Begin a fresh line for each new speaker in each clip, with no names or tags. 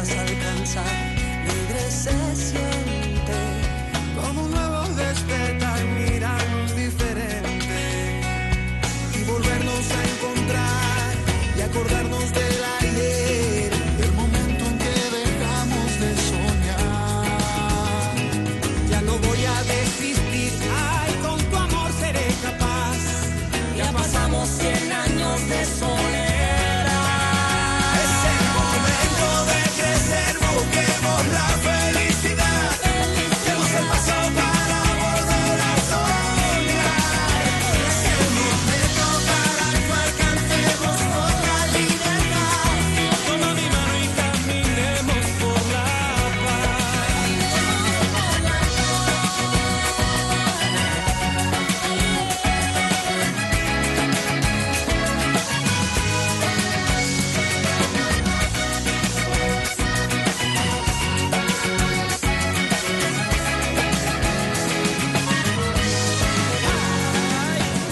metas alcanzar. Libre se siente como un nuevo despertar, mirarnos diferente y volvernos a encontrar y acordarnos del ayer, el momento en que dejamos de soñar. Ya no voy a desistir, ay, con tu amor seré capaz. Ya pasamos 100 años de soledad. Es el momento de crecer, busquemos la felicidad. Demos el paso para volver a soñar. Es el momento para que alcancemos nuestra libertad. Toma mi mano y caminemos por la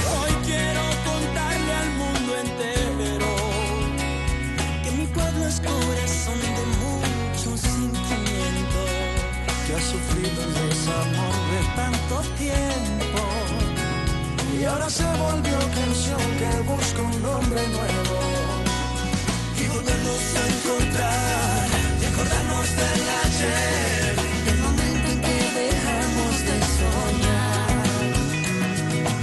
Hoy quiero contarle al mundo entero que mi pueblo es corazón de mucho sentimiento, que ha sufrido el desamor de tanto tiempo y ahora se volvió canción que busca un nombre nuevo y volvernos a encontrar y acordarnos del ayer, el momento en que dejamos de soñar.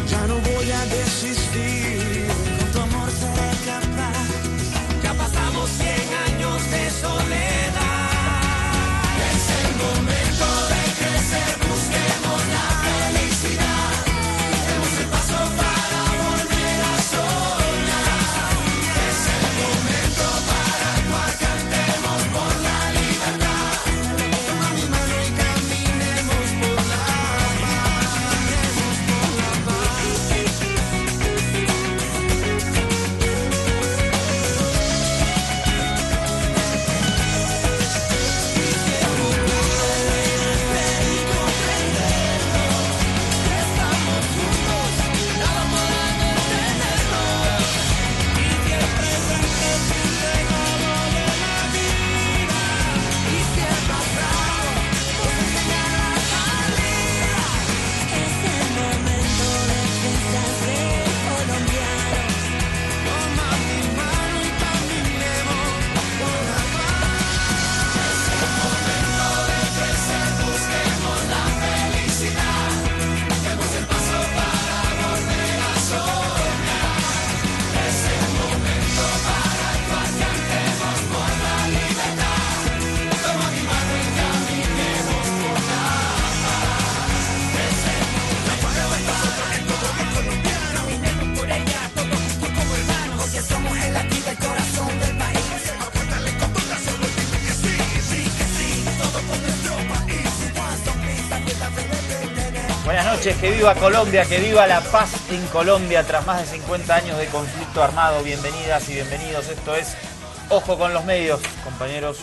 Ya no voy a desistir, con tu amor seré capaz. Ya pasamos 100 años de soledad. Es el momento de crecer, busquemos la felicidad. Demos el paso para volver a soñar. Es el momento para que cantemos por la libertad. Toma mi mano y caminemos por la paz. Caminemos por la paz.
Buenas noches, que viva Colombia, que viva la paz en Colombia tras más de 50 años de conflicto armado. Bienvenidas y bienvenidos. Esto es Ojo con los Medios, compañeros.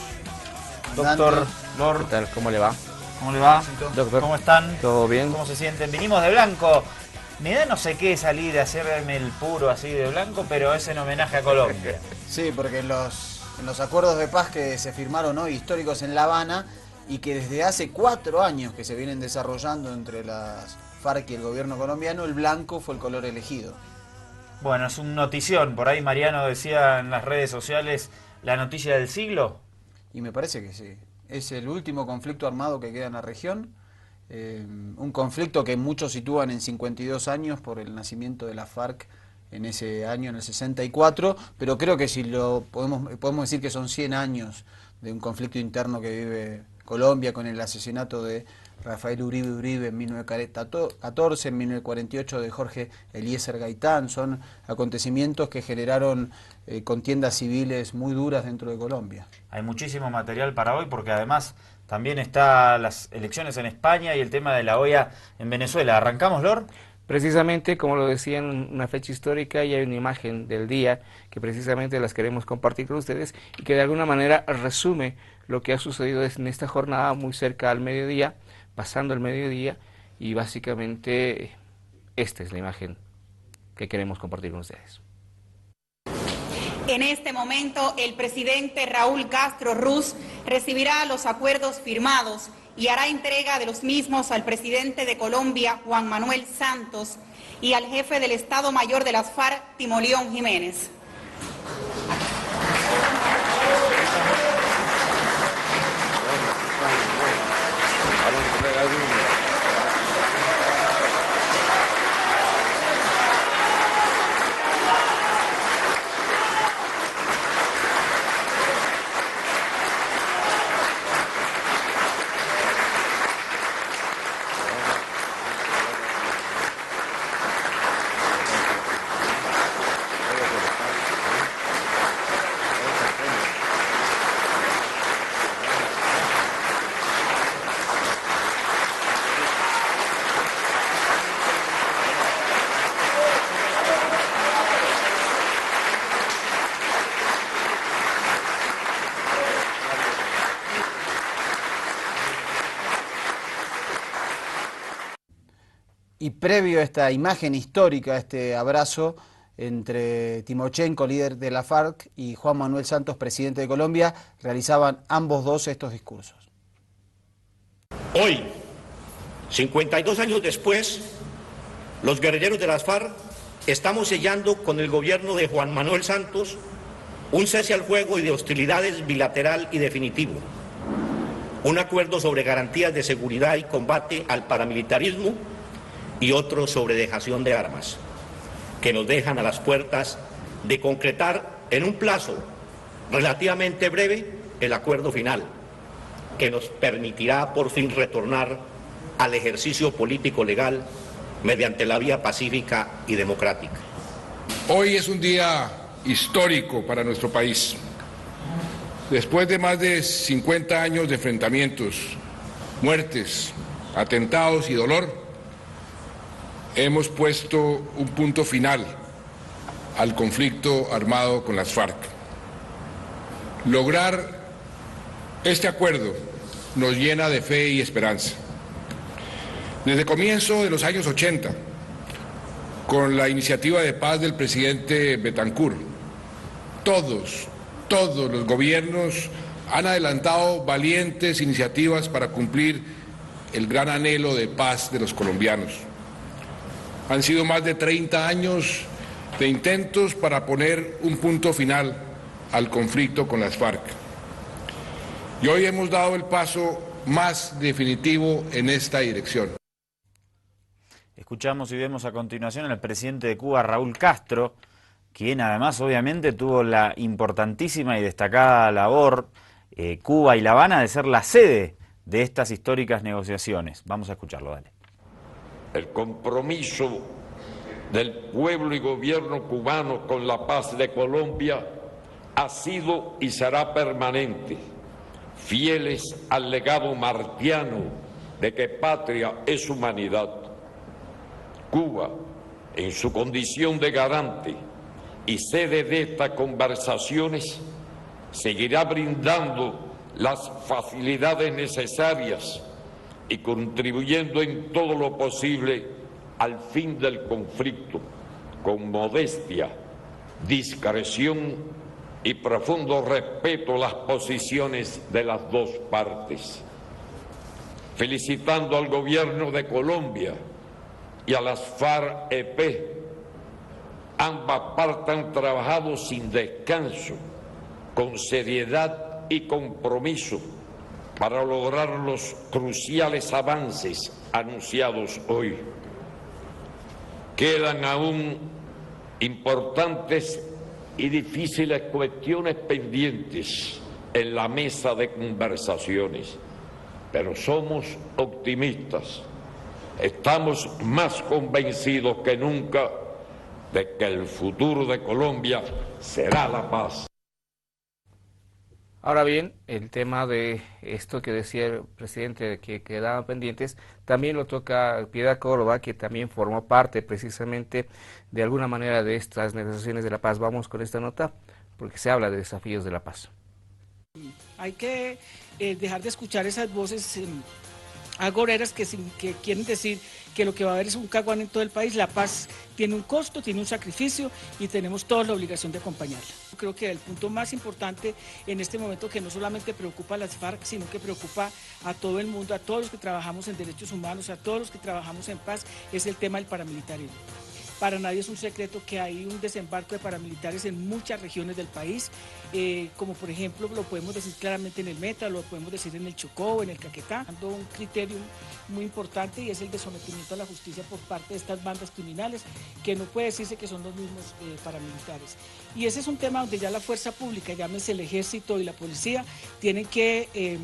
Doctor Lor,
¿Qué tal? ¿Cómo le va?
¿cómo le va?
Doctor.
¿Cómo están?
¿Todo bien?
¿Cómo se sienten? Vinimos de blanco. Me da no sé qué salir a hacerme el puro así de blanco, pero es en homenaje a Colombia.
Sí, porque en los acuerdos de paz que se firmaron hoy, históricos en La Habana, y que desde hace 4 años que se vienen desarrollando entre las FARC y el gobierno colombiano, el blanco fue el color elegido.
Bueno, es un notición. Por ahí Mariano decía en las redes sociales la noticia del siglo.
Y me parece que sí. Es el último conflicto armado que queda en la región. Un conflicto que muchos sitúan en 52 años por el nacimiento de la FARC en ese año, en el 64, pero creo que si lo podemos decir que son 100 años de un conflicto interno que vive Colombia con el asesinato de Rafael Uribe Uribe en 1914, en 1948 de Jorge Eliezer Gaitán. Son acontecimientos que generaron contiendas civiles muy duras dentro de Colombia.
Hay muchísimo material para hoy porque además también están las elecciones en España y el tema de la OEA en Venezuela. ¿Arrancamos, Lor?
Precisamente, como lo decía, en una fecha histórica y hay una imagen del día que precisamente las queremos compartir con ustedes y que de alguna manera resume lo que ha sucedido en esta jornada muy cerca al mediodía, pasando el mediodía, y básicamente esta es la imagen que queremos compartir con ustedes.
En este momento, el presidente Raúl Castro Ruz recibirá los acuerdos firmados y hará entrega de los mismos al presidente de Colombia, Juan Manuel Santos, y al jefe del Estado Mayor de las FARC, Timoleón Jiménez.
Y previo a esta imagen histórica, este abrazo entre Timochenko, líder de la FARC, y Juan Manuel Santos, presidente de Colombia, realizaban ambos dos estos discursos.
Hoy, 52 años después, los guerrilleros de las FARC estamos sellando con el gobierno de Juan Manuel Santos un cese al fuego y de hostilidades bilateral y definitivo, un acuerdo sobre garantías de seguridad y combate al paramilitarismo y otro sobre dejación de armas, que nos dejan a las puertas de concretar en un plazo relativamente breve el acuerdo final, que nos permitirá por fin retornar al ejercicio político legal mediante la vía pacífica y democrática.
Hoy es un día histórico para nuestro país. Después de más de 50 años de enfrentamientos, muertes, atentados y dolor, hemos puesto un punto final al conflicto armado con las FARC. Lograr este acuerdo nos llena de fe y esperanza. Desde el comienzo de los años 80, con la iniciativa de paz del presidente Betancur, todos los gobiernos han adelantado valientes iniciativas para cumplir el gran anhelo de paz de los colombianos. Han sido más de 30 años de intentos para poner un punto final al conflicto con las FARC. Y hoy hemos dado el paso más definitivo en esta dirección.
Escuchamos y vemos a continuación al presidente de Cuba, Raúl Castro, quien además obviamente tuvo la importantísima y destacada labor, Cuba y La Habana, de ser la sede de estas históricas negociaciones. Vamos a escucharlo, dale.
El compromiso del pueblo y gobierno cubano con la paz de Colombia ha sido y será permanente, fieles al legado martiano de que patria es humanidad. Cuba, en su condición de garante y sede de estas conversaciones, seguirá brindando las facilidades necesarias y contribuyendo en todo lo posible al fin del conflicto, con modestia, discreción y profundo respeto a las posiciones de las dos partes. Felicitando al gobierno de Colombia y a las FARC-EP, ambas partes han trabajado sin descanso, con seriedad y compromiso, para lograr los cruciales avances anunciados hoy. Quedan aún importantes y difíciles cuestiones pendientes en la mesa de conversaciones, pero somos optimistas. Estamos más convencidos que nunca de que el futuro de Colombia será la paz.
Ahora bien, el tema de esto que decía el presidente, de que quedaban pendientes, también lo toca Piedad Córdoba, que también formó parte precisamente de alguna manera de estas negociaciones de la paz. Vamos con esta nota, porque se habla de desafíos de la paz.
Hay que dejar de escuchar esas voces agoreras que quieren decir que lo que va a haber es un caguán en todo el país. La paz tiene un costo, tiene un sacrificio y tenemos toda la obligación de acompañarla. Creo que el punto más importante en este momento, que no solamente preocupa a las FARC, sino que preocupa a todo el mundo, a todos los que trabajamos en derechos humanos, a todos los que trabajamos en paz, es el tema del paramilitarismo. Para nadie es un secreto que hay un desembarco de paramilitares en muchas regiones del país, como por ejemplo lo podemos decir claramente en el Meta, lo podemos decir en el Chocó, en el Caquetá, dando un criterio muy importante, y es el de sometimiento a la justicia por parte de estas bandas criminales, que no puede decirse que son los mismos paramilitares. Y ese es un tema donde ya la fuerza pública, llámese el ejército y la policía, tienen que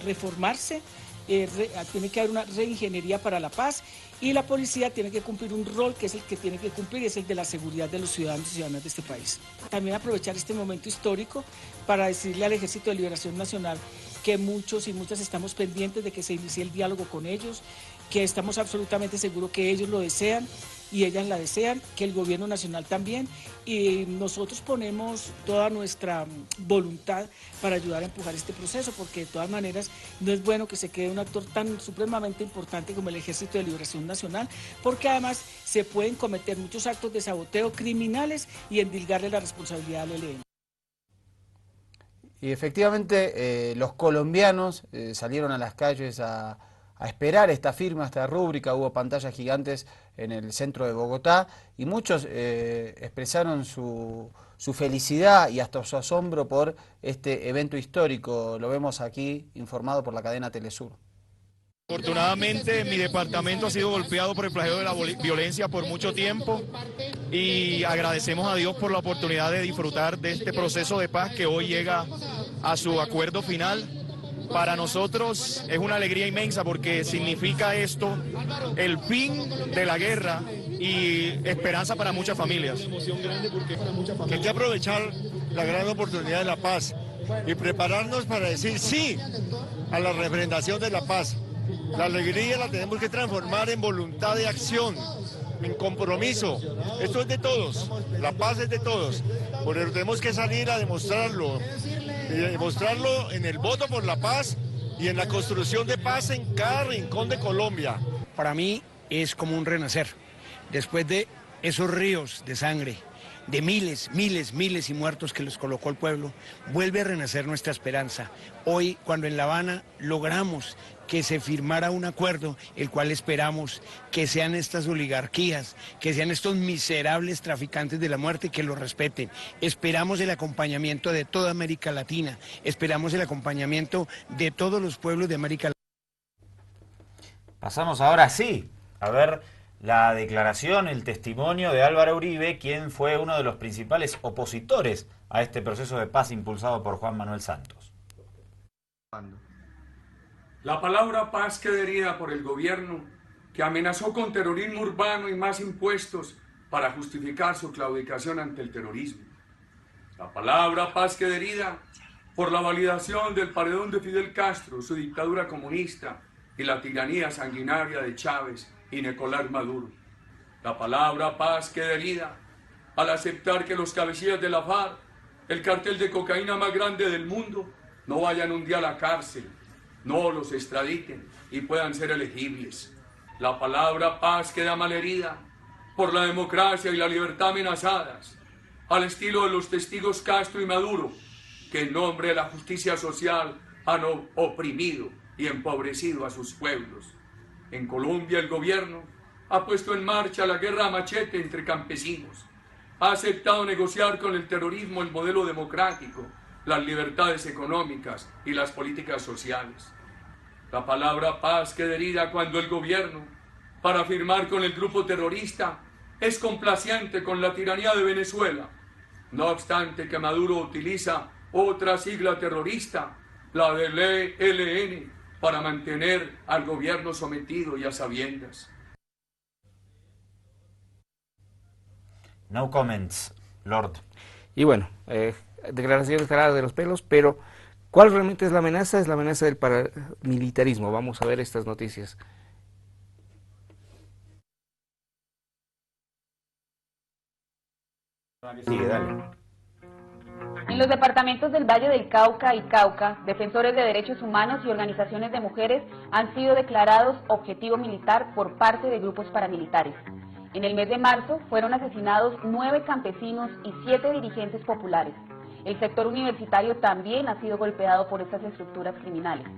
reformarse, tiene que haber una reingeniería para la paz, y la policía tiene que cumplir un rol que es el que tiene que cumplir, es el de la seguridad de los ciudadanos y ciudadanas de este país. También aprovechar este momento histórico para decirle al Ejército de Liberación Nacional que muchos y muchas estamos pendientes de que se inicie el diálogo con ellos, que estamos absolutamente seguros que ellos lo desean y ellas la desean, que el gobierno nacional también, y nosotros ponemos toda nuestra voluntad para ayudar a empujar este proceso, porque de todas maneras no es bueno que se quede un actor tan supremamente importante como el Ejército de Liberación Nacional, porque además se pueden cometer muchos actos de saboteo criminales y endilgarle la responsabilidad al ELN.
Y efectivamente los colombianos salieron a las calles a esperar esta firma, esta rúbrica. Hubo pantallas gigantes en el centro de Bogotá y muchos expresaron su felicidad y hasta su asombro por este evento histórico. Lo vemos aquí informado por la cadena Telesur.
Afortunadamente mi departamento ha sido golpeado por el flagelo de la violencia por mucho tiempo y agradecemos a Dios por la oportunidad de disfrutar de este proceso de paz que hoy llega a su acuerdo final. Para nosotros es una alegría inmensa porque significa esto el fin de la guerra y esperanza para muchas familias.
Que hay que aprovechar la gran oportunidad de la paz y prepararnos para decir sí a la refrendación de la paz. La alegría la tenemos que transformar en voluntad de acción, en compromiso. Esto es de todos, la paz es de todos. Por eso tenemos que salir a demostrarlo. Y demostrarlo en el voto por la paz y en la construcción de paz en cada rincón de Colombia.
Para mí es como un renacer. Después de esos ríos de sangre, de miles y muertos que les colocó el pueblo, vuelve a renacer nuestra esperanza. Hoy, cuando en La Habana logramos que se firmara un acuerdo, el cual esperamos que sean estas oligarquías, que sean estos miserables traficantes de la muerte, que lo respeten. Esperamos el acompañamiento de toda América Latina, esperamos el acompañamiento de todos los pueblos de América Latina.
Pasamos ahora sí a ver la declaración, el testimonio de Álvaro Uribe, quien fue uno de los principales opositores a este proceso de paz impulsado por Juan Manuel Santos.
La palabra paz queda herida por el gobierno que amenazó con terrorismo urbano y más impuestos para justificar su claudicación ante el terrorismo. La palabra paz queda herida por la validación del paredón de Fidel Castro, su dictadura comunista y la tiranía sanguinaria de Chávez y Nicolás Maduro. La palabra paz queda herida al aceptar que los cabecillas de la FARC, el cartel de cocaína más grande del mundo, no vayan un día a la cárcel, no los extraditen y puedan ser elegibles. La palabra paz queda malherida por la democracia y la libertad amenazadas, al estilo de los testigos Castro y Maduro, que en nombre de la justicia social han oprimido y empobrecido a sus pueblos. En Colombia el gobierno ha puesto en marcha la guerra a machete entre campesinos, ha aceptado negociar con el terrorismo el modelo democrático, las libertades económicas y las políticas sociales. La palabra paz queda herida cuando el gobierno, para firmar con el grupo terrorista, es complaciente con la tiranía de Venezuela, no obstante que Maduro utiliza otra sigla terrorista, la del ELN, para mantener al gobierno sometido y a sabiendas.
No comments, Lord.
Y bueno, declaraciones jaladas de los pelos, pero ¿cuál realmente es la amenaza? Es la amenaza del paramilitarismo. Vamos a ver estas noticias.
Sí, dale.
En los departamentos del Valle del Cauca y Cauca, defensores de derechos humanos y organizaciones de mujeres han sido declarados objetivo militar por parte de grupos paramilitares. En el mes de marzo fueron asesinados 9 campesinos y 7 dirigentes populares. El sector universitario también ha sido golpeado por estas estructuras criminales.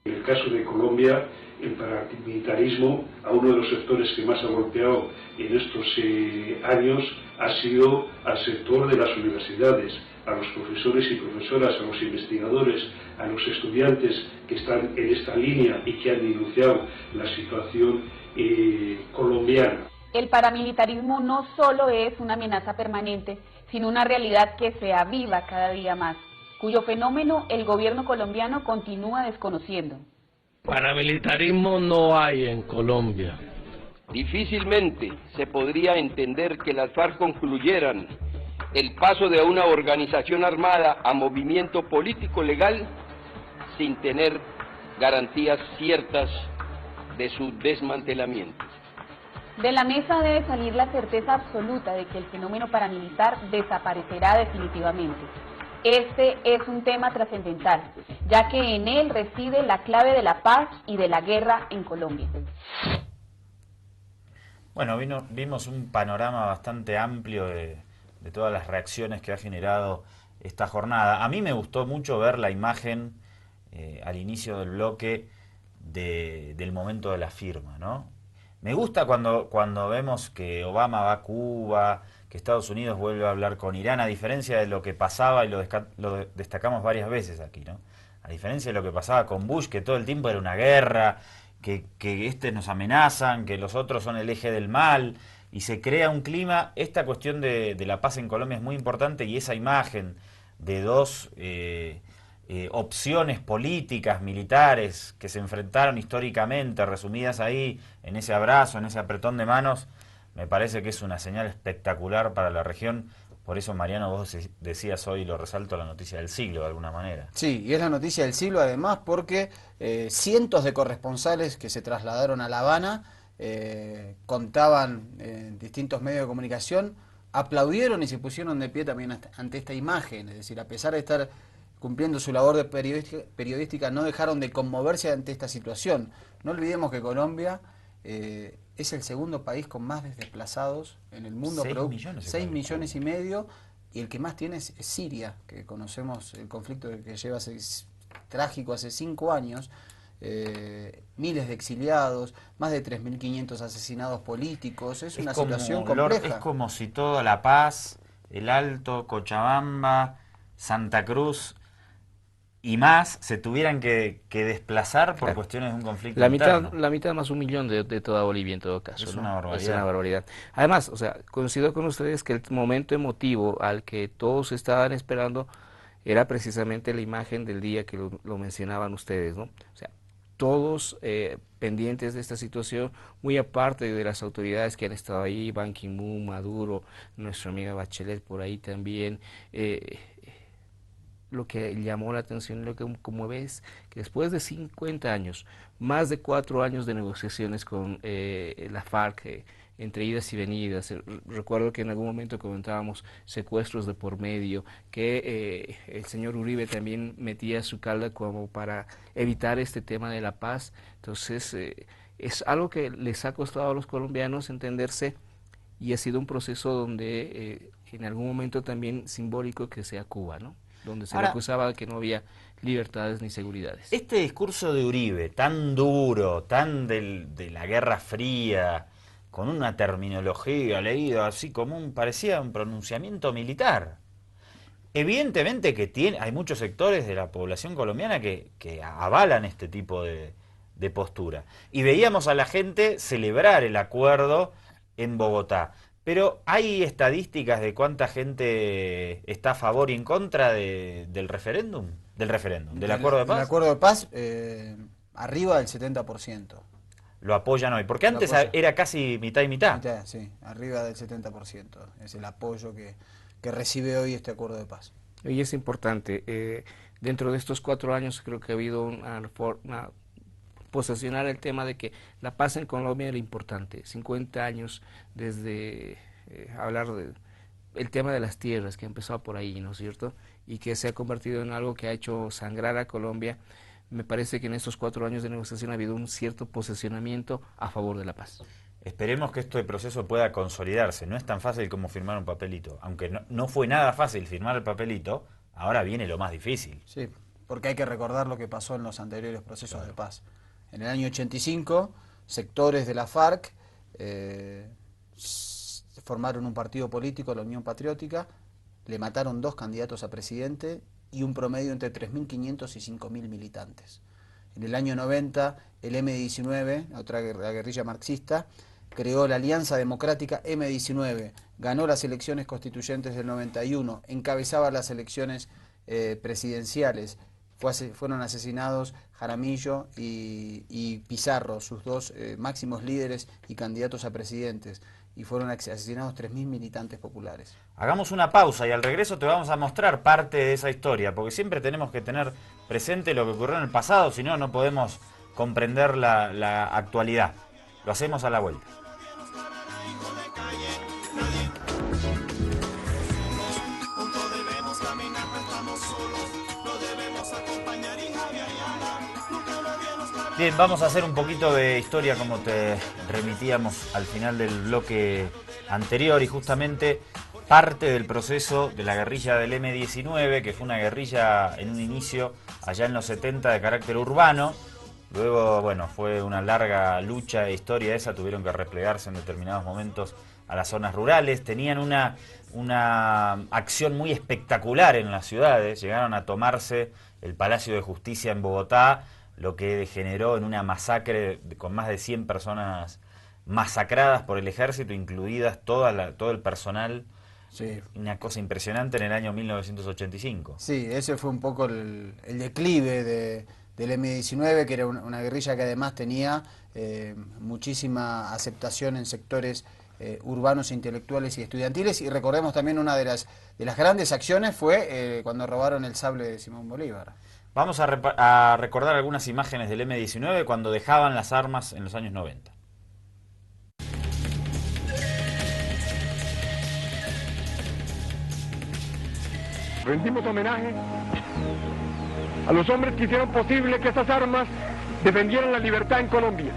En el caso de Colombia, el paramilitarismo, a uno de los sectores que más ha golpeado en estos años, ha sido al sector de las universidades, a los profesores y profesoras, a los investigadores, a los estudiantes que están en esta línea y que han denunciado la situación colombiana.
El paramilitarismo no solo es una amenaza permanente, sino una realidad que se aviva cada día más, cuyo fenómeno el gobierno colombiano continúa desconociendo.
Paramilitarismo no hay en Colombia.
Difícilmente se podría entender que las FARC concluyeran el paso de una organización armada a movimiento político legal sin tener garantías ciertas de su desmantelamiento.
De la mesa debe salir la certeza absoluta de que el fenómeno paramilitar desaparecerá definitivamente. Este es un tema trascendental, ya que en él reside la clave de la paz y de la guerra en Colombia.
Bueno, vimos un panorama bastante amplio de todas las reacciones que ha generado esta jornada. A mí me gustó mucho ver la imagen al inicio del bloque del momento de la firma, ¿no? Me gusta cuando vemos que Obama va a Cuba, que Estados Unidos vuelve a hablar con Irán, a diferencia de lo que pasaba, y lo destacamos varias veces aquí, ¿no? A diferencia de lo que pasaba con Bush, que todo el tiempo era una guerra, que nos amenazan, que los otros son el eje del mal, y se crea un clima. Esta cuestión de la paz en Colombia es muy importante, y esa imagen de dos opciones políticas, militares, que se enfrentaron históricamente, resumidas ahí, en ese abrazo, en ese apretón de manos, me parece que es una señal espectacular para la región. Por eso, Mariano, vos decías hoy, lo resalto, la noticia del siglo, de alguna manera.
Sí, y es la noticia del siglo además porque cientos de corresponsales que se trasladaron a La Habana contaban en distintos medios de comunicación, aplaudieron y se pusieron de pie también ante esta imagen. Es decir, a pesar de estar cumpliendo su labor de periodística, no dejaron de conmoverse ante esta situación. No olvidemos que Colombia es el segundo país con más desplazados en el mundo. 6 millones y medio, y el que más tiene es Siria, que conocemos el conflicto que lleva trágico hace 5 años, miles de exiliados, más de 3.500 asesinados políticos. Es una situación compleja.
Es como si toda La Paz, El Alto, Cochabamba, Santa Cruz y más se tuvieran que desplazar por cuestiones de un conflicto interno.
La mitad más 1 millón de toda Bolivia en todo caso.
Es,
¿no?
una barbaridad.
Es una barbaridad. Además, o sea, coincido con ustedes que el momento emotivo al que todos estaban esperando era precisamente la imagen del día que lo mencionaban ustedes, ¿no? O sea, todos pendientes de esta situación, muy aparte de las autoridades que han estado ahí, Ban Ki-moon, Maduro, nuestra amiga Bachelet por ahí también. Lo que llamó la atención, lo que como ves, que después de 50 años, más de 4 años de negociaciones con la FARC, entre idas y venidas, recuerdo que en algún momento comentábamos secuestros de por medio, que el señor Uribe también metía su calda como para evitar este tema de la paz. Entonces es algo que les ha costado a los colombianos entenderse, y ha sido un proceso donde en algún momento también simbólico que sea Cuba, ¿no? Donde se le acusaba de que no había libertades ni seguridades.
Este discurso de Uribe, tan duro, tan de la Guerra Fría, con una terminología leída así común, parecía un pronunciamiento militar. Evidentemente que hay muchos sectores de la población colombiana que avalan este tipo de postura. Y veíamos a la gente celebrar el acuerdo en Bogotá. Pero ¿hay estadísticas de cuánta gente está a favor y en contra del referéndum? Del acuerdo de paz.
Del acuerdo de paz, arriba del 70%.
Lo apoyan hoy, porque antes era casi mitad y mitad.
Sí, arriba del 70%. Es el apoyo que recibe hoy este acuerdo de paz.
Y es importante, dentro de estos 4 años creo que ha habido una posesionar el tema de que la paz en Colombia era importante. 50 años desde hablar el tema de las tierras, que empezó por ahí, ¿no es cierto? Y que se ha convertido en algo que ha hecho sangrar a Colombia. Me parece que en estos 4 años de negociación ha habido un cierto posicionamiento a favor de la paz.
Esperemos que este proceso pueda consolidarse. No es tan fácil como firmar un papelito. Aunque no fue nada fácil firmar el papelito, ahora viene lo más difícil.
Sí, porque hay que recordar lo que pasó en los anteriores procesos de paz. En el año 85, sectores de la FARC formaron un partido político, la Unión Patriótica, le mataron 2 candidatos a presidente y un promedio entre 3.500 y 5.000 militantes. En el año 90, el M-19, la guerrilla marxista, creó la Alianza Democrática M-19, ganó las elecciones constituyentes del 91, encabezaba las elecciones presidenciales. Fueron asesinados Jaramillo y Pizarro, sus 2 máximos líderes y candidatos a presidentes, y fueron asesinados 3.000 militantes populares.
Hagamos una pausa y al regreso te vamos a mostrar parte de esa historia, porque siempre tenemos que tener presente lo que ocurrió en el pasado, si no, no podemos comprender la actualidad. Lo hacemos a la vuelta. Bien, vamos a hacer un poquito de historia como te remitíamos al final del bloque anterior, y justamente parte del proceso de la guerrilla del M-19, que fue una guerrilla en un inicio allá en los 70 de carácter urbano. Luego, bueno, fue una larga lucha e historia esa, tuvieron que replegarse en determinados momentos a las zonas rurales, tenían una acción muy espectacular en las ciudades, llegaron a tomarse el Palacio de Justicia en Bogotá, lo que degeneró en una masacre con más de 100 personas masacradas por el ejército, incluidas todo el personal.
Sí.
Una cosa impresionante en el año 1985.
Sí, ese fue un poco el declive del M-19, que era una guerrilla que además tenía muchísima aceptación en sectores urbanos, intelectuales y estudiantiles. Y recordemos también una de las grandes acciones fue cuando robaron el sable de Simón Bolívar.
Vamos a recordar algunas imágenes del M-19 cuando dejaban las armas en los años 90.
Rendimos homenaje a los hombres que hicieron posible que estas armas defendieran la libertad en Colombia.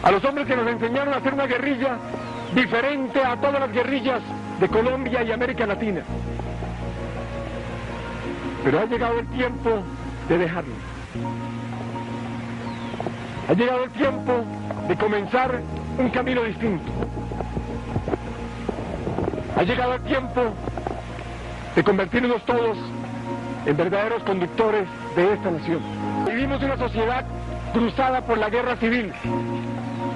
A los hombres que nos enseñaron a hacer una guerrilla diferente a todas las guerrillas de Colombia y América Latina. Pero ha llegado el tiempo de dejarlo. Ha llegado el tiempo de comenzar un camino distinto. Ha llegado el tiempo de convertirnos todos en verdaderos conductores de esta nación. Vivimos una sociedad cruzada por la guerra civil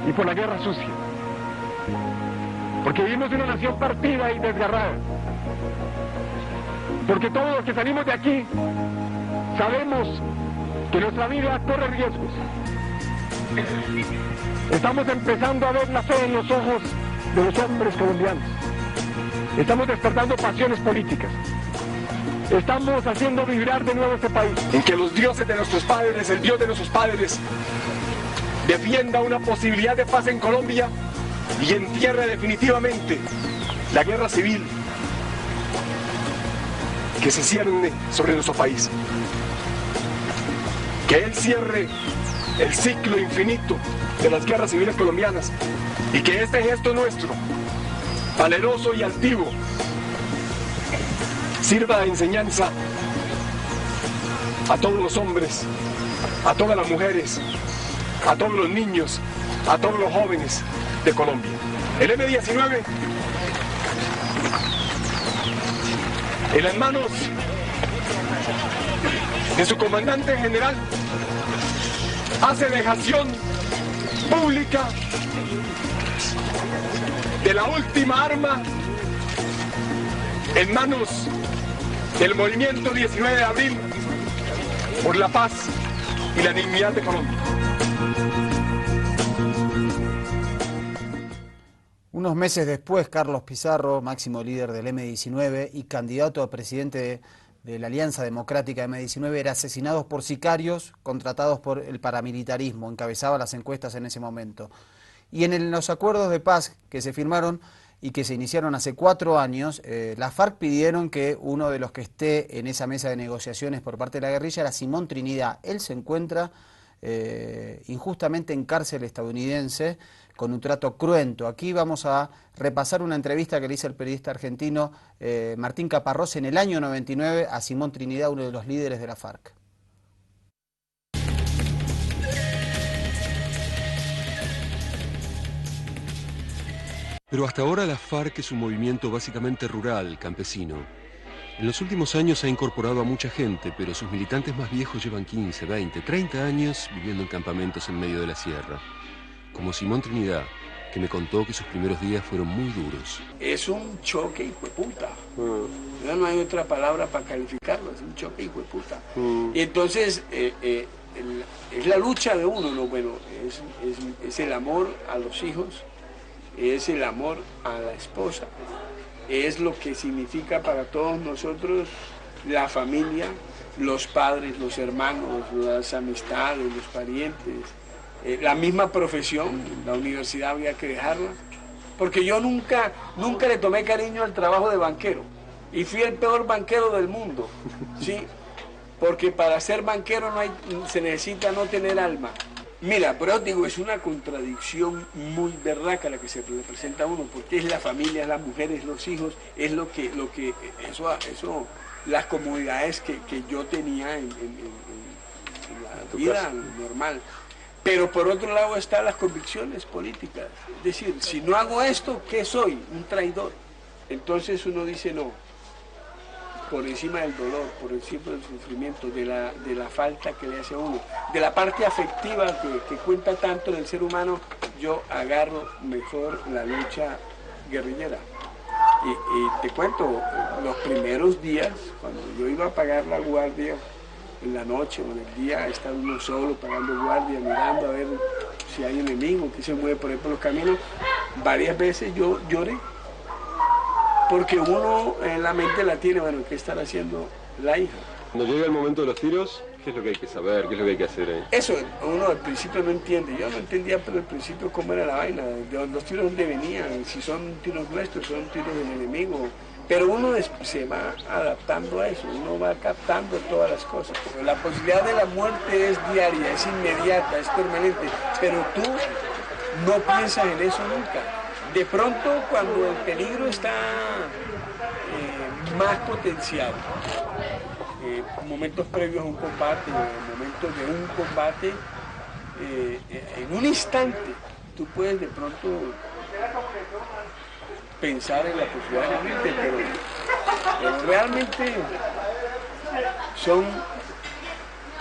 y por la guerra sucia. Porque vivimos una nación partida y desgarrada. Porque todos los que salimos de aquí sabemos que nuestra vida corre riesgos. Estamos empezando a ver la fe en los ojos de los hombres colombianos. Estamos despertando pasiones políticas. Estamos haciendo vibrar de nuevo este país. En que los dioses de nuestros padres, el Dios de nuestros padres, defienda una posibilidad de paz en Colombia y entierre definitivamente la guerra civil que se cierne sobre nuestro país. Que Él cierre el ciclo infinito de las guerras civiles colombianas y que este gesto nuestro, valeroso y altivo, sirva de enseñanza a todos los hombres, a todas las mujeres, a todos los niños, a todos los jóvenes de Colombia. El M-19, en las manos de su comandante general, hace dejación pública de la última arma en manos del movimiento 19 de abril por la paz y la dignidad de Colombia.
Unos meses después, Carlos Pizarro, máximo líder del M-19 y candidato a presidente de la Alianza Democrática M-19, era asesinado por sicarios contratados por el paramilitarismo, encabezaba las encuestas en ese momento. Y en los acuerdos de paz que se firmaron, y que se iniciaron hace 4 años, las FARC pidieron que uno de los que esté en esa mesa de negociaciones por parte de la guerrilla era Simón Trinidad. Él se encuentra injustamente en cárcel estadounidense con un trato cruento. Aquí vamos a repasar una entrevista que le hizo el periodista argentino Martín Caparrós en el año 99 a Simón Trinidad, uno de los líderes de la FARC.
Pero hasta ahora la FARC es un movimiento básicamente rural, campesino. En los últimos años ha incorporado a mucha gente, pero sus militantes más viejos llevan 15, 20, 30 años viviendo en campamentos en medio de la sierra. Como Simón Trinidad, que me contó que sus primeros días fueron muy duros.
Es un choque hijueputa. Ya no hay otra palabra para calificarlo, es un choque hijueputa. Y entonces es la lucha de uno, ¿no? Bueno, es el amor a los hijos, es el amor a la esposa, es lo que significa para todos nosotros la familia, los padres, los hermanos, las amistades, los parientes, la misma profesión. La universidad había que dejarla, porque yo nunca le tomé cariño al trabajo de banquero, y fui el peor banquero del mundo, ¿sí? Porque para ser banquero se necesita no tener alma. Mira, pero digo, es una contradicción muy berraca la que se le presenta a uno, porque es la familia, es las mujeres, los hijos, es eso, las comodidades que yo tenía en la vida normal. Pero por otro lado están las convicciones políticas. Es decir, si no hago esto, ¿qué soy? Un traidor. Entonces uno dice no. Por encima del dolor, por encima del sufrimiento, de la falta que le hace a uno, de la parte afectiva que cuenta tanto en el ser humano, yo agarro mejor la lucha guerrillera. Y te cuento, los primeros días, cuando yo iba a pagar la guardia, en la noche o en el día, estaba uno solo pagando guardia, mirando a ver si hay enemigo que se mueve por ahí por los caminos, varias veces yo lloré. Porque uno en la mente la tiene, bueno, ¿qué estará haciendo la hija?
Cuando llega el momento de los tiros, ¿qué es lo que hay que saber? ¿Qué es lo que hay que hacer ahí?
Eso uno al principio no entiende. Yo no entendía, pero al principio cómo era la vaina, de los tiros dónde venían, si son tiros nuestros, son tiros del enemigo. Pero uno se va adaptando a eso, uno va captando todas las cosas. La posibilidad de la muerte es diaria, es inmediata, es permanente, pero tú no piensas en eso nunca. De pronto, cuando el peligro está más potenciado, momentos previos a un combate, momentos de un combate, en un instante, tú puedes de pronto pensar en la posibilidad de morirte, pero realmente son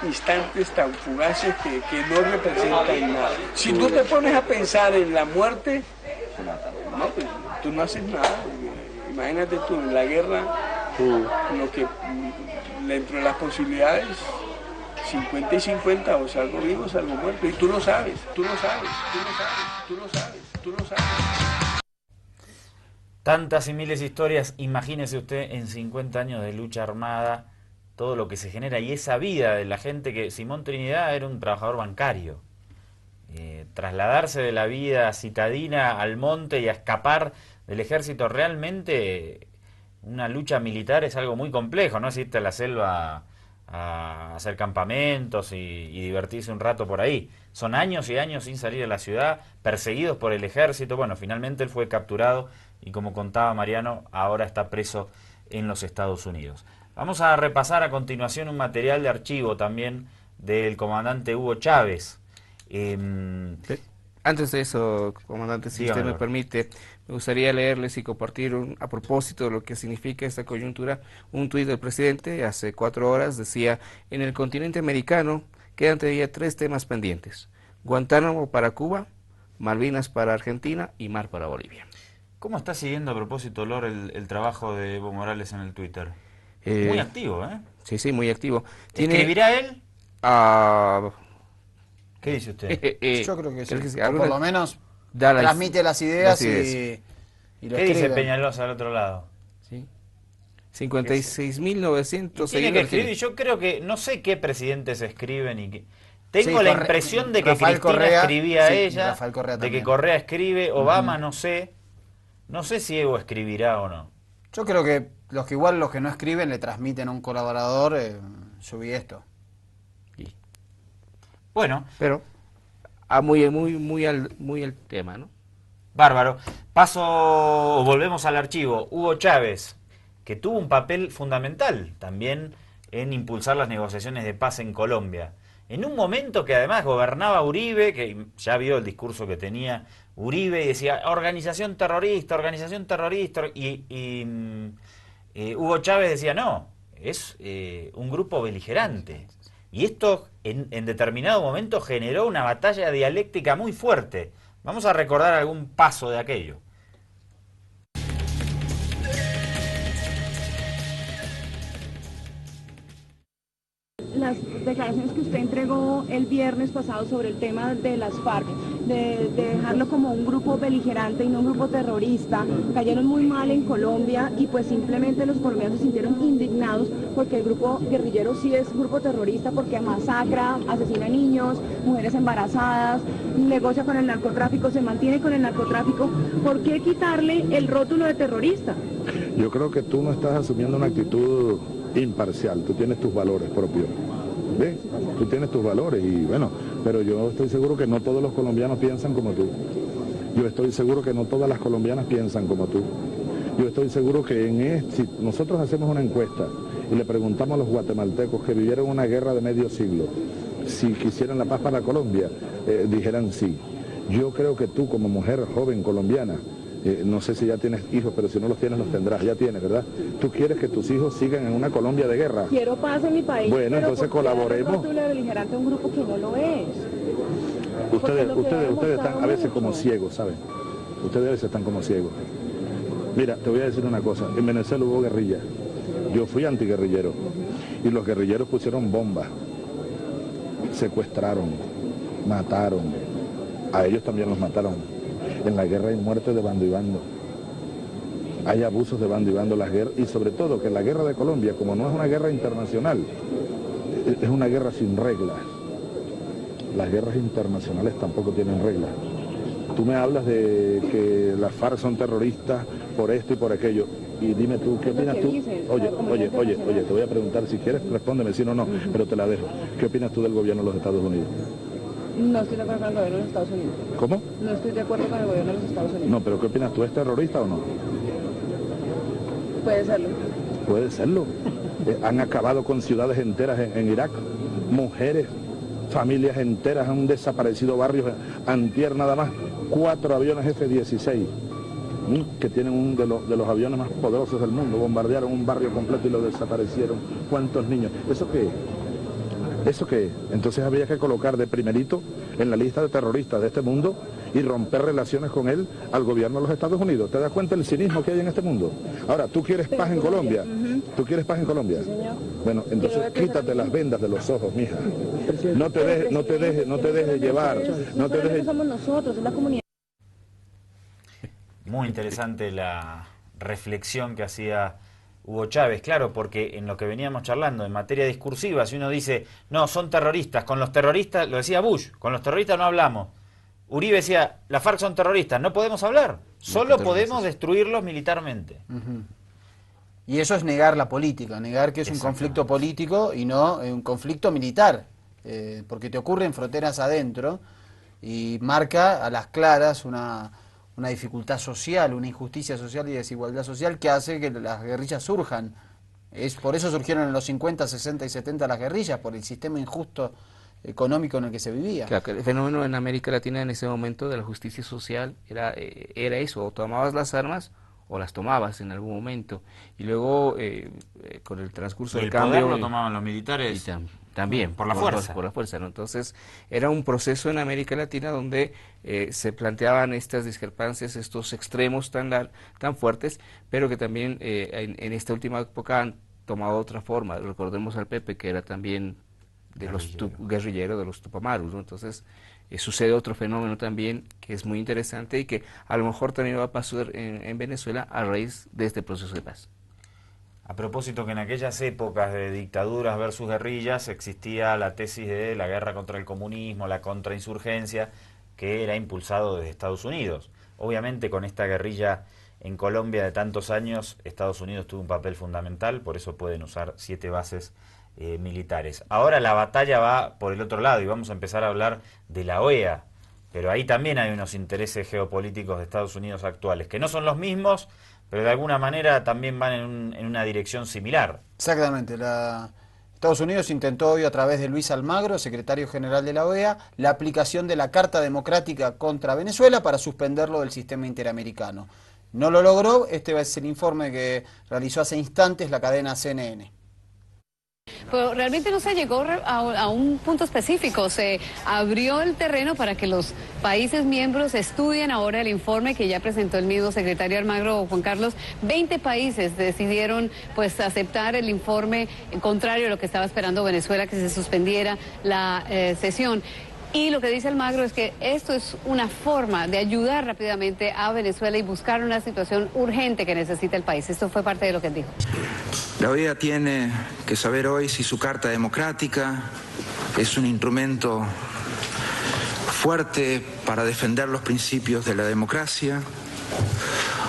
instantes tan fugaces que no representan nada. Si tú te pones a pensar en la muerte, no, pues, tú no haces nada. Imagínate tú en la guerra, lo que dentro de las posibilidades, 50 y 50, o salgo vivo o salgo muerto, y tú lo sabes, tú lo sabes, tú lo sabes, tú lo sabes, tú lo sabes.
Tantas y miles de historias, imagínese usted en 50 años de lucha armada, todo lo que se genera y esa vida de la gente que Simón Trinidad era un trabajador bancario. Trasladarse de la vida citadina al monte y a escapar del ejército, realmente una lucha militar es algo muy complejo, no es irte a la selva a hacer campamentos y divertirse un rato por ahí. Son años y años sin salir de la ciudad, perseguidos por el ejército. Bueno, finalmente él fue capturado y, como contaba Mariano, ahora está preso en los Estados Unidos. Vamos a repasar a continuación un material de archivo también del comandante Hugo Chávez.
Antes de eso, comandante, si usted me permite, me gustaría leerles y compartir a propósito de lo que significa esta coyuntura, un tuit del presidente hace 4 horas. Decía: en el continente americano quedan todavía 3 temas pendientes: Guantánamo para Cuba, Malvinas para Argentina y mar para Bolivia.
¿Cómo está siguiendo, a propósito, Lor, el trabajo de Evo Morales en el Twitter? Muy activo, ¿eh?
Sí, sí, muy activo.
¿Escribirá él? ¿Qué dice usted?
Yo creo que sí. Por lo menos transmite las ideas y lo
¿Qué dice Peñalosa al otro lado?
Sí. 56.900
tiene que escribir. Yo creo que, no sé qué presidentes escriben y qué. Tengo la impresión de que Rafael Cristina Correa escribía a ella, de que Correa escribe, Obama no sé. No sé si Evo escribirá o no.
Yo creo que los que no escriben le transmiten a un colaborador, subí esto.
Bueno.
Pero muy al tema, ¿no?
Bárbaro. Volvemos al archivo. Hugo Chávez, que tuvo un papel fundamental también en impulsar las negociaciones de paz en Colombia. En un momento que además gobernaba Uribe, que ya vio el discurso que tenía Uribe y decía organización terrorista, y Hugo Chávez decía no, es un grupo beligerante. Y esto en determinado momento generó una batalla dialéctica muy fuerte. Vamos a recordar algún paso de aquello.
Las declaraciones que usted entregó el viernes pasado sobre el tema de las FARC, de dejarlo como un grupo beligerante y no un grupo terrorista, cayeron muy mal en Colombia y pues simplemente los colombianos se sintieron indignados porque el grupo guerrillero sí es grupo terrorista porque masacra, asesina niños, mujeres embarazadas, negocia con el narcotráfico, se mantiene con el narcotráfico. ¿Por qué quitarle el rótulo de terrorista?
Yo creo que tú no estás asumiendo una actitud imparcial, tú tienes tus valores propios, ¿ves? Tú tienes tus valores y bueno, pero yo estoy seguro que no todos los colombianos piensan como tú. Yo estoy seguro que no todas las colombianas piensan como tú. Yo estoy seguro que si nosotros hacemos una encuesta y le preguntamos a los guatemaltecos que vivieron una guerra de medio siglo, si quisieran la paz para Colombia, dijeran sí. Yo creo que tú como mujer joven colombiana, no sé si ya tienes hijos, pero si no los tienes, los tendrás. Ya tienes, ¿verdad? ¿Tú quieres que tus hijos sigan en una Colombia de guerra?
Quiero paz en mi país.
Bueno, entonces colaboremos.
¿Por qué darle beligerante a un grupo que no lo es?
Ustedes están a veces como ciegos, ¿saben? Ustedes a veces están como ciegos. Mira, te voy a decir una cosa. En Venezuela hubo guerrilla. Yo fui antiguerrillero. Y los guerrilleros pusieron bombas. Secuestraron. Mataron. A ellos también los mataron. En la guerra hay muertes de bando y bando. Hay abusos de bando y bando, las guerras, y sobre todo que la guerra de Colombia, como no es una guerra internacional, es una guerra sin reglas. Las guerras internacionales tampoco tienen reglas. Tú me hablas de que las FARC son terroristas por esto y por aquello, y dime tú, ¿qué opinas tú? Oye, te voy a preguntar, si quieres, respóndeme, si no, pero te la dejo. ¿Qué opinas tú del gobierno de los Estados Unidos?
No estoy de acuerdo con el gobierno de los Estados Unidos.
¿Cómo?
No estoy de acuerdo con el gobierno de los Estados Unidos.
No, pero ¿qué opinas tú? ¿Es terrorista o no?
Puede serlo.
Puede serlo. Han acabado con ciudades enteras en Irak. Mujeres, familias enteras han desaparecido barrios. Antier nada más, 4 aviones F-16, que tienen uno de los aviones más poderosos del mundo. Bombardearon un barrio completo y lo desaparecieron. ¿Cuántos niños? ¿Eso qué es? ¿Eso qué es? Entonces había que colocar de primerito en la lista de terroristas de este mundo y romper relaciones con él al gobierno de los Estados Unidos. ¿Te das cuenta del cinismo que hay en este mundo? Ahora, ¿tú quieres paz en Colombia? ¿Tú quieres paz en Colombia? Sí, señor. Bueno, entonces quítate las vendas de los ojos, mija. No te dejes llevar. No te dejes...
somos nosotros, es la comunidad.
Muy interesante la reflexión que hacía Hugo Chávez, claro, porque en lo que veníamos charlando, en materia discursiva, si uno dice, no, son terroristas, con los terroristas, lo decía Bush, con los terroristas no hablamos. Uribe decía, las FARC son terroristas, no podemos hablar, solo podemos destruirlos militarmente.
Y eso es negar la política, negar que es un conflicto político y no un conflicto militar, porque te ocurre en fronteras adentro y marca a las claras una dificultad social, una injusticia social y desigualdad social que hace que las guerrillas surjan. Por eso surgieron en los 50, 60 y 70 las guerrillas, por el sistema injusto económico en el que se vivía.
Claro, el fenómeno en América Latina en ese momento de la justicia social era eso, o tomabas las armas o las tomabas en algún momento. Y luego, con el transcurso del cambio...
El poder lo tomaban los militares
también,
por la fuerza.
Por la fuerza, ¿no? Entonces, era un proceso en América Latina donde se planteaban estas discrepancias, estos extremos tan fuertes, pero que también en esta última época han tomado otra forma. Recordemos al Pepe, que era también de los guerrilleros de los Tupamaros, ¿no? Entonces, sucede otro fenómeno también que es muy interesante y que a lo mejor también va a pasar en Venezuela a raíz de este proceso de paz.
A propósito que en aquellas épocas de dictaduras versus guerrillas existía la tesis de la guerra contra el comunismo, la contrainsurgencia, que era impulsado desde Estados Unidos. Obviamente con esta guerrilla en Colombia de tantos años, Estados Unidos tuvo un papel fundamental, por eso pueden usar 7 bases militares. Ahora la batalla va por el otro lado y vamos a empezar a hablar de la OEA, pero ahí también hay unos intereses geopolíticos de Estados Unidos actuales, que no son los mismos, pero de alguna manera también van en una dirección similar.
Exactamente. Estados Unidos intentó hoy, a través de Luis Almagro, secretario general de la OEA, la aplicación de la Carta Democrática contra Venezuela para suspenderlo del sistema interamericano. No lo logró. Este es el informe que realizó hace instantes la cadena CNN.
Pero realmente no se llegó a un punto específico, se abrió el terreno para que los países miembros estudien ahora el informe que ya presentó el mismo secretario Almagro, Juan Carlos. 20 países decidieron pues aceptar el informe contrario a lo que estaba esperando Venezuela, que se suspendiera la sesión. Y lo que dice Almagro es que esto es una forma de ayudar rápidamente a Venezuela y buscar una situación urgente que necesita el país. Esto fue parte de lo que dijo.
La OEA tiene que saber hoy si su Carta Democrática es un instrumento fuerte para defender los principios de la democracia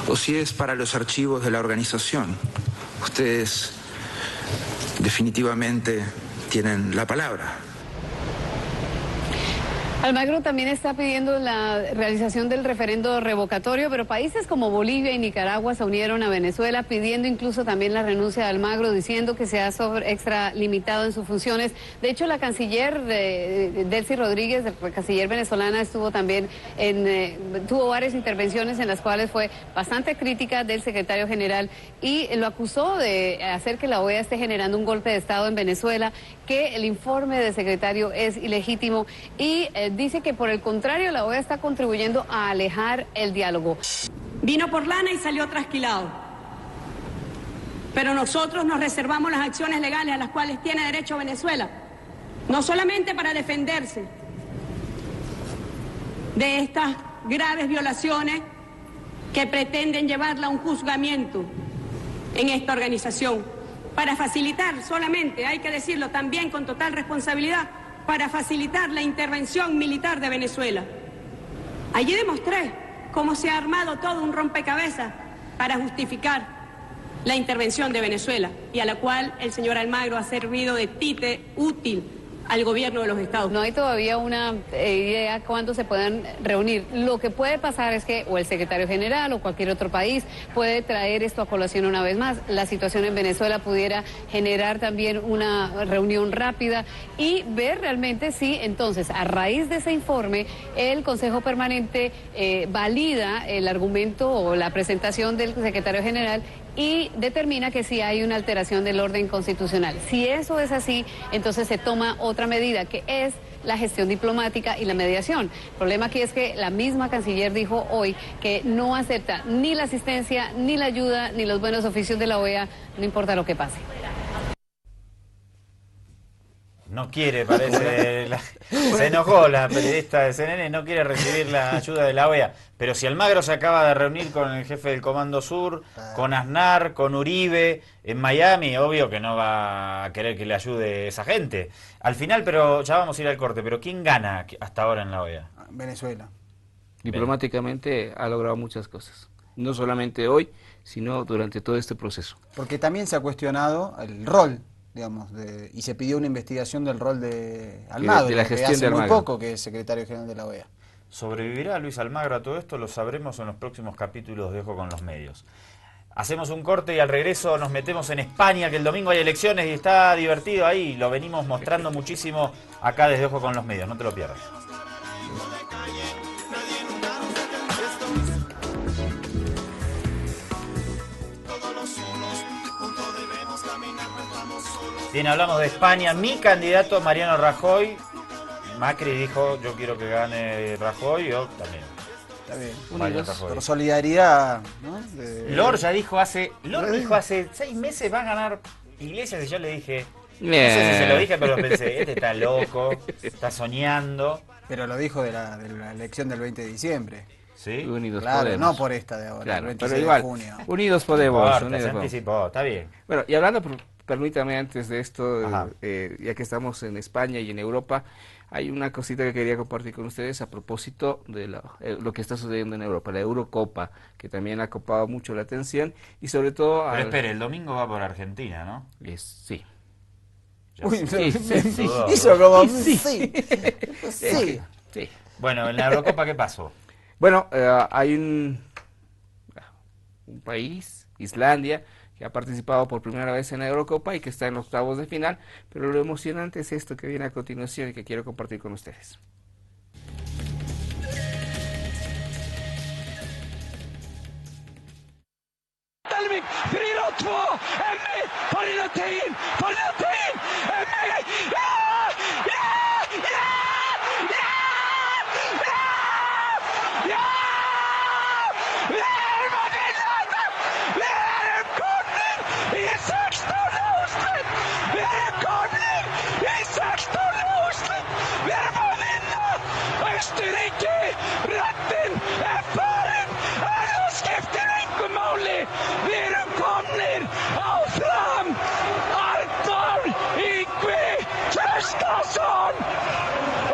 o si es para los archivos de la organización. Ustedes definitivamente tienen la palabra.
Almagro también está pidiendo la realización del referendo revocatorio, pero países como Bolivia y Nicaragua se unieron a Venezuela pidiendo incluso también la renuncia de Almagro, diciendo que se ha extralimitado en sus funciones. De hecho, la canciller Delcy Rodríguez, la canciller venezolana, estuvo también tuvo varias intervenciones en las cuales fue bastante crítica del secretario general y lo acusó de hacer que la OEA esté generando un golpe de Estado en Venezuela, que el informe del secretario es ilegítimo y dice que por el contrario la OEA está contribuyendo a alejar el diálogo.
Vino por lana y salió trasquilado. Pero nosotros nos reservamos las acciones legales a las cuales tiene derecho Venezuela, no solamente para defenderse de estas graves violaciones que pretenden llevarla a un juzgamiento en esta organización, para facilitar solamente, hay que decirlo también con total responsabilidad, para facilitar la intervención militar de Venezuela. Allí demostré cómo se ha armado todo un rompecabezas para justificar la intervención de Venezuela y a la cual el señor Almagro ha servido de títere útil al gobierno de los Estados.
No hay todavía una idea cuándo se puedan reunir. Lo que puede pasar es que o el secretario general o cualquier otro país puede traer esto a colación una vez más. La situación en Venezuela pudiera generar también una reunión rápida y ver realmente si entonces a raíz de ese informe el Consejo Permanente valida el argumento o la presentación del secretario general y determina que sí hay una alteración del orden constitucional. Si eso es así, entonces se toma otra medida, que es la gestión diplomática y la mediación. El problema aquí es que la misma canciller dijo hoy que no acepta ni la asistencia, ni la ayuda, ni los buenos oficios de la OEA, no importa lo que pase.
No quiere, parece, se enojó la periodista de CNN, no quiere recibir la ayuda de la OEA. Pero si Almagro se acaba de reunir con el jefe del Comando Sur, con Aznar, con Uribe, en Miami, obvio que no va a querer que le ayude esa gente. Al final, pero ya vamos a ir al corte, pero ¿quién gana hasta ahora en la OEA?
Venezuela.
Diplomáticamente ha logrado muchas cosas, no solamente hoy, sino durante todo este proceso.
Porque también se ha cuestionado el rol, digamos, y se pidió una investigación del rol de Almagro,
de la gestión
hace
de
muy
Almagro.
poco que es secretario general de la OEA.
¿Sobrevivirá Luis Almagro a todo esto? Lo sabremos en los próximos capítulos de Ojo con los Medios. Hacemos un corte y al regreso nos metemos en España, que el domingo hay elecciones y está divertido ahí. Lo venimos mostrando muchísimo acá desde Ojo con los Medios, no te lo pierdas. Bien, hablamos de España. Mi candidato, Mariano Rajoy. Macri dijo, yo quiero que gane Rajoy, yo también.
Está bien.
Mariano Rajoy.
Por solidaridad, ¿no?
Lord ya dijo hace 6 meses va a ganar Iglesias y yo le dije, no
Bien.
sé si se lo dije, pero pensé, este está loco, está soñando.
Pero lo dijo de la elección del 20 de diciembre.
¿Sí?
Unidos
Claro,
Podemos.
no por esta de ahora,
Claro,
el 26
pero igual,
de junio.
Unidos Podemos.
Importa,
Unidos
se
Podemos.
anticipó, está bien.
Bueno, y hablando permítame antes de esto, ya que estamos en España y en Europa, hay una cosita que quería compartir con ustedes a propósito de lo que está sucediendo en Europa, la Eurocopa, que también ha copado mucho la atención y sobre todo...
Pero espere, el domingo va por Argentina, ¿no?
Sí.
Uy,
Sí.
hizo como...
Sí.
Sí.
Bueno, en la Eurocopa, ¿qué pasó?
Bueno, hay un país, Islandia, que ha participado por primera vez en la Eurocopa y que está en octavos de final, pero lo emocionante es esto que viene a continuación y que quiero compartir con ustedes.
Delvik, 4-2, Emmi, Fornatien, Emmi, Østerrike, retten farin, nú skiptir engu máli, við komnir áfram, Arnór Ingvi Traustason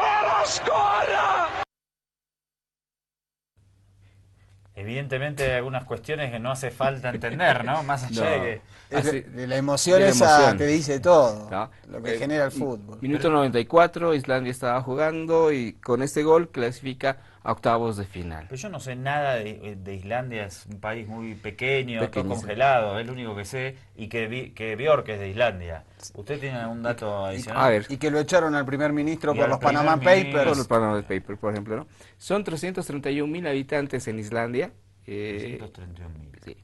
að skora.
Evidentemente hay algunas cuestiones que no hace falta entender, ¿no? Más allá de que...
De la emoción esa te dice todo, ¿no? Lo que genera el fútbol.
Minuto 94, Islandia estaba jugando y con este gol clasifica a octavos de final.
Pero yo no sé nada de Islandia, es un país muy pequeño, todo congelado, es lo único que sé, y que Björk es de Islandia. ¿Usted tiene algún dato adicional?
A ver.
Y que lo echaron al primer ministro por los Panama Papers.
Por los Panama Papers, por ejemplo, ¿no? Son 331.000 habitantes en Islandia.
331.000.
Sí.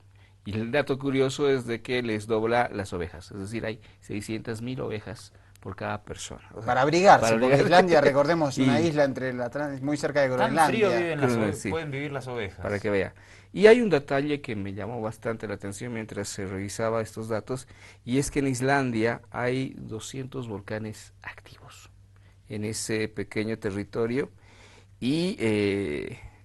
Y el dato curioso es de que les dobla las ovejas, es decir, hay 600.000 ovejas por cada persona. O sea,
para abrigarse, porque Islandia, recordemos, una isla muy cerca de
Tan
Groenlandia.
frío viven pueden vivir las ovejas.
Para que vea. Y hay un detalle que me llamó bastante la atención mientras se revisaba estos datos, y es que en Islandia hay 200 volcanes activos en ese pequeño territorio, y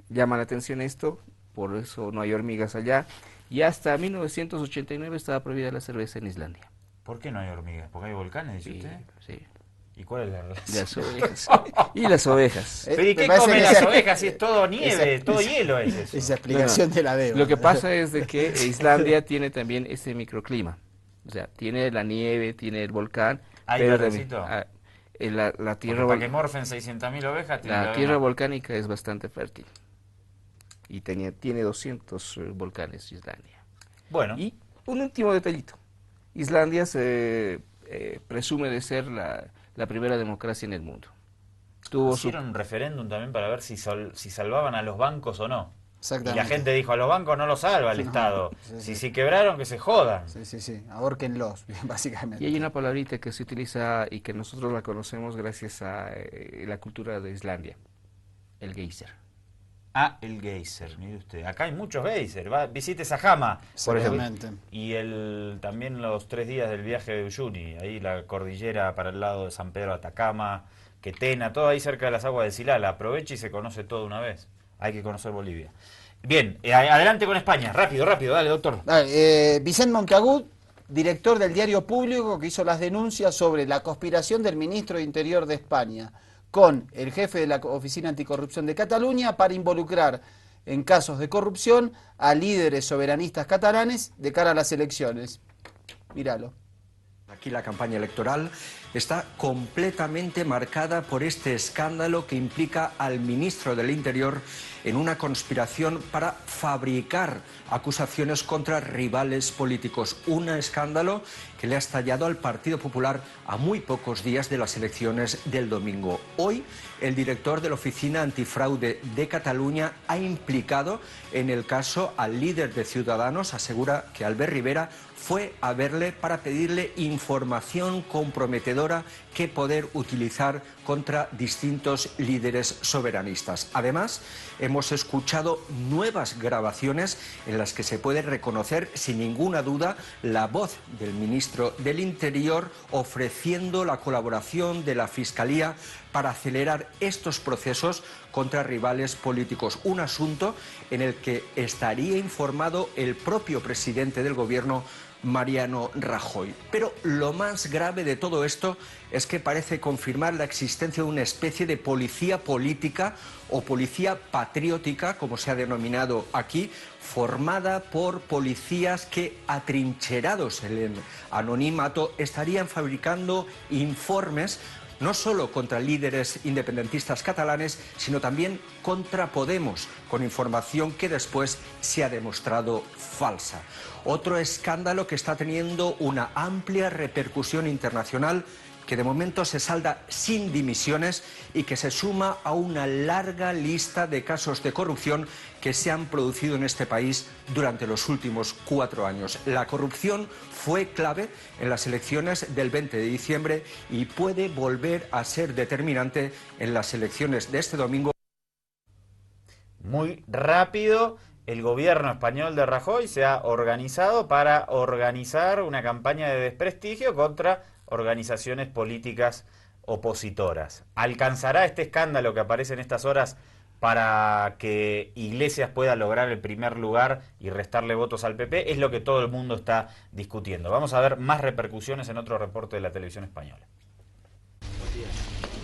llama la atención esto, por eso no hay hormigas allá, y hasta 1989 estaba prohibida la cerveza en Islandia.
¿Por qué no hay hormigas? ¿Porque hay volcanes, dice usted?
Sí.
¿Y cuál es la relación?
Las ovejas. Y las ovejas.
¿Pero y qué comen las ovejas si es todo nieve, todo hielo? Es eso.
Esa explicación te la debo.
Lo que pasa es de que Islandia tiene también ese microclima. O sea, tiene la nieve, tiene el volcán.
¿Hay
pero
verdecito?
La tierra...
Para que morfen 600.000 ovejas...
La tierra volcánica es bastante fértil. Y tiene 200 volcanes Islandia.
Bueno.
Y un último detallito. Islandia se presume de ser la primera democracia en el mundo.
Hicieron un referéndum también para ver si salvaban a los bancos o no.
Exactamente.
Y la gente dijo, a los bancos no los salva el Estado. Si quebraron, que se jodan.
Sí, ahórquenlos, básicamente.
Y hay una palabrita que se utiliza y que nosotros la conocemos gracias a la cultura de Islandia. El geyser.
Ah, el geyser, mire usted. Acá hay muchos geysers. Visite Sajama.
Exactamente.
Y también los 3 días del viaje de Uyuni. Ahí la cordillera para el lado de San Pedro, Atacama, Quetena, todo ahí cerca de las aguas de Silala. Aproveche y se conoce todo una vez. Hay que conocer Bolivia. Bien, adelante con España. Rápido, dale, doctor.
Vicente Monteagut, director del Diario Público, que hizo las denuncias sobre la conspiración del ministro de Interior de España con el jefe de la Oficina Anticorrupción de Cataluña para involucrar en casos de corrupción a líderes soberanistas catalanes de cara a las elecciones. Míralo.
Aquí la campaña electoral está completamente marcada por este escándalo que implica al ministro del Interior en una conspiración para fabricar acusaciones contra rivales políticos. Un escándalo que le ha estallado al Partido Popular a muy pocos días de las elecciones del domingo. Hoy, el director de la Oficina Antifraude de Cataluña ha implicado en el caso al líder de Ciudadanos. Asegura que Albert Rivera fue a verle para pedirle información comprometedora que poder utilizar contra distintos líderes soberanistas. Además, hemos escuchado nuevas grabaciones en las que se puede reconocer sin ninguna duda la voz del ministro del Interior ofreciendo la colaboración de la Fiscalía para acelerar estos procesos contra rivales políticos. Un asunto en el que estaría informado el propio presidente del Gobierno Mariano Rajoy. Pero lo más grave de todo esto es que parece confirmar la existencia de una especie de policía política o policía patriótica, como se ha denominado aquí, formada por policías que, atrincherados en el anonimato, estarían fabricando informes no solo contra líderes independentistas catalanes, sino también contra Podemos, con información que después se ha demostrado falsa. Otro escándalo que está teniendo una amplia repercusión internacional, que de momento se salda sin dimisiones y que se suma a una larga lista de casos de corrupción que se han producido en este país durante los últimos 4 años. La corrupción fue clave en las elecciones del 20 de diciembre y puede volver a ser determinante en las elecciones de este domingo.
Muy rápido, el gobierno español de Rajoy se ha organizado para organizar una campaña de desprestigio contra organizaciones políticas opositoras. ¿Alcanzará este escándalo que aparece en estas horas para que Iglesias pueda lograr el primer lugar y restarle votos al PP? Es lo que todo el mundo está discutiendo. Vamos a ver más repercusiones en otro reporte de la televisión española.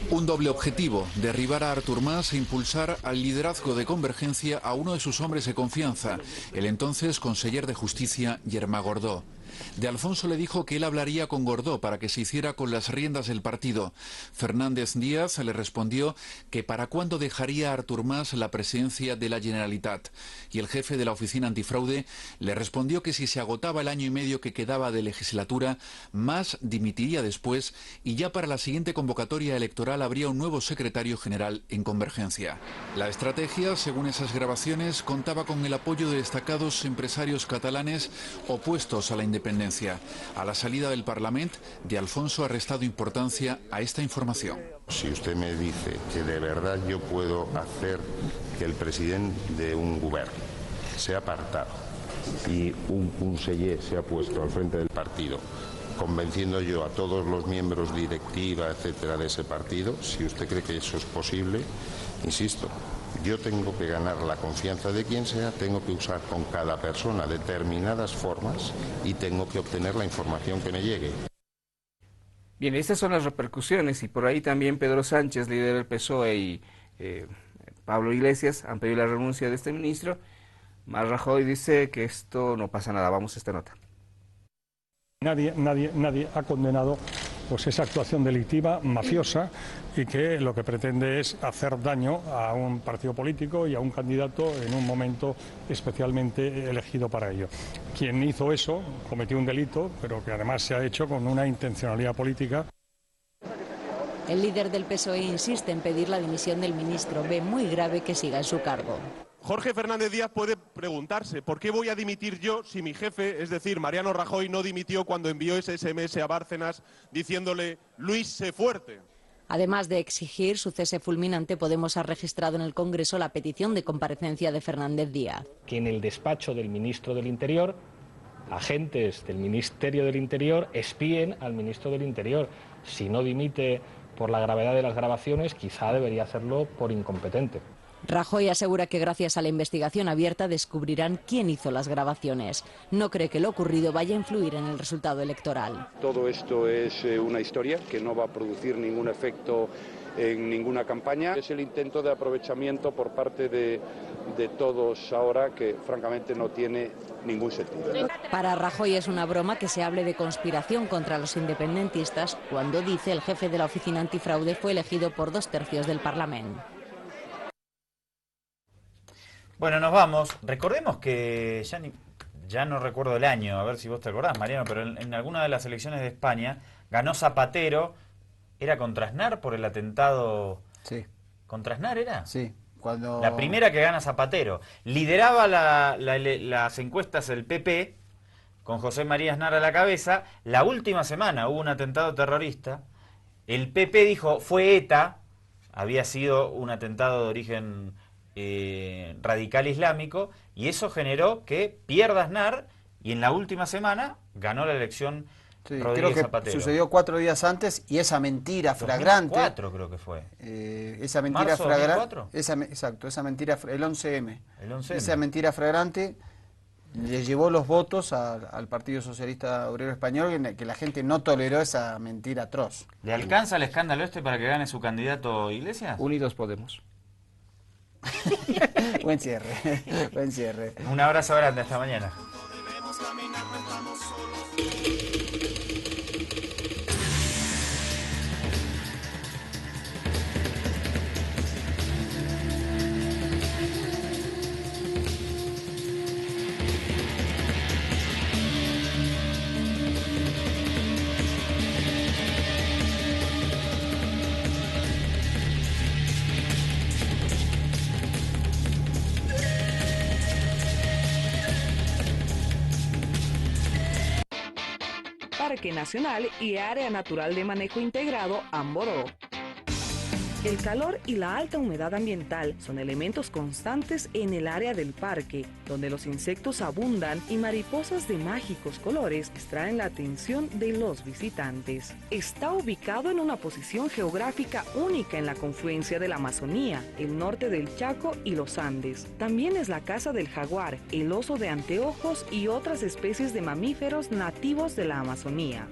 Un doble objetivo: derribar a Artur Mas e impulsar al liderazgo de Convergencia a uno de sus hombres de confianza, el entonces conseller de Justicia, Yerma Gordó. De Alfonso le dijo que él hablaría con Gordó para que se hiciera con las riendas del partido. Fernández Díaz le respondió que para cuándo dejaría a Artur Mas la presidencia de la Generalitat. Y el jefe de la oficina antifraude le respondió que si se agotaba el año y medio que quedaba de legislatura, Mas dimitiría después y ya para la siguiente convocatoria electoral habría un nuevo secretario general en Convergencia. La estrategia, según esas grabaciones, contaba con el apoyo de destacados empresarios catalanes opuestos a la independencia. A la salida del Parlamento, De Alfonso ha restado importancia a esta información.
Si usted me dice que de verdad yo puedo hacer que el presidente de un gobierno sea apartado y un conseller sea puesto al frente del partido, convenciendo yo a todos los miembros directiva, etcétera, de ese partido, si usted cree que eso es posible, insisto, yo tengo que ganar la confianza de quien sea, tengo que usar con cada persona determinadas formas y tengo que obtener la información que me llegue.
Bien, estas son las repercusiones y por ahí también Pedro Sánchez, líder del PSOE, y Pablo Iglesias han pedido la renuncia de este ministro. Mas Rajoy dice que esto no pasa nada. Vamos a esta nota.
Nadie ha condenado pues esa actuación delictiva, mafiosa, y que lo que pretende es hacer daño a un partido político y a un candidato en un momento especialmente elegido para ello. Quien hizo eso cometió un delito, pero que además se ha hecho con una intencionalidad política.
El líder del PSOE insiste en pedir la dimisión del ministro. Ve muy grave que siga en su cargo.
Jorge Fernández Díaz puede preguntarse ¿por qué voy a dimitir yo si mi jefe, es decir, Mariano Rajoy, no dimitió cuando envió ese SMS a Bárcenas diciéndole Luis, sé fuerte?
Además de exigir su cese fulminante, Podemos ha registrado en el Congreso la petición de comparecencia de Fernández Díaz.
Que en el despacho del ministro del Interior, agentes del Ministerio del Interior espíen al ministro del Interior. Si no dimite por la gravedad de las grabaciones, quizá debería hacerlo por incompetente.
Rajoy asegura que gracias a la investigación abierta descubrirán quién hizo las grabaciones. No cree que lo ocurrido vaya a influir en el resultado electoral.
Todo esto es una historia que no va a producir ningún efecto en ninguna campaña. Es el intento de aprovechamiento por parte de todos ahora que francamente no tiene ningún sentido.
Para Rajoy es una broma que se hable de conspiración contra los independentistas cuando, dice, el jefe de la oficina antifraude fue elegido por 2/3 del Parlamento.
Bueno, nos vamos. Recordemos que ya no recuerdo el año, a ver si vos te acordás, Mariano, pero en alguna de las elecciones de España ganó Zapatero. ¿Era contra Aznar por el atentado?
Sí.
¿Contra Aznar era?
Sí. Cuando...
La primera que gana Zapatero. Lideraba las encuestas el PP, con José María Aznar a la cabeza. La última semana hubo un atentado terrorista. El PP dijo, fue ETA, había sido un atentado de origen radical islámico, y eso generó que pierda Aznar, y en la última semana ganó la elección Rodríguez
creo que
Zapatero.
Sucedió 4 días antes, y esa mentira flagrante...
2004 creo que fue.
Esa mentira
¿Marzo
flagrante...
2004?
Exacto, esa mentira, el 11M.
El 11M.
Esa mentira flagrante le llevó los votos al Partido Socialista Obrero Español, que la gente no toleró esa mentira atroz.
¿Le alcanza el escándalo este para que gane su candidato Iglesias?
Unidos Podemos.
Buen cierre, buen cierre.
Un abrazo grande, hasta mañana.
Parque Nacional y Área Natural de Manejo Integrado Amboró. El calor y la alta humedad ambiental son elementos constantes en el área del parque, donde los insectos abundan y mariposas de mágicos colores extraen la atención de los visitantes. Está ubicado en una posición geográfica única en la confluencia de la Amazonía, el norte del Chaco y los Andes. También es la casa del jaguar, el oso de anteojos y otras especies de mamíferos nativos de la Amazonía.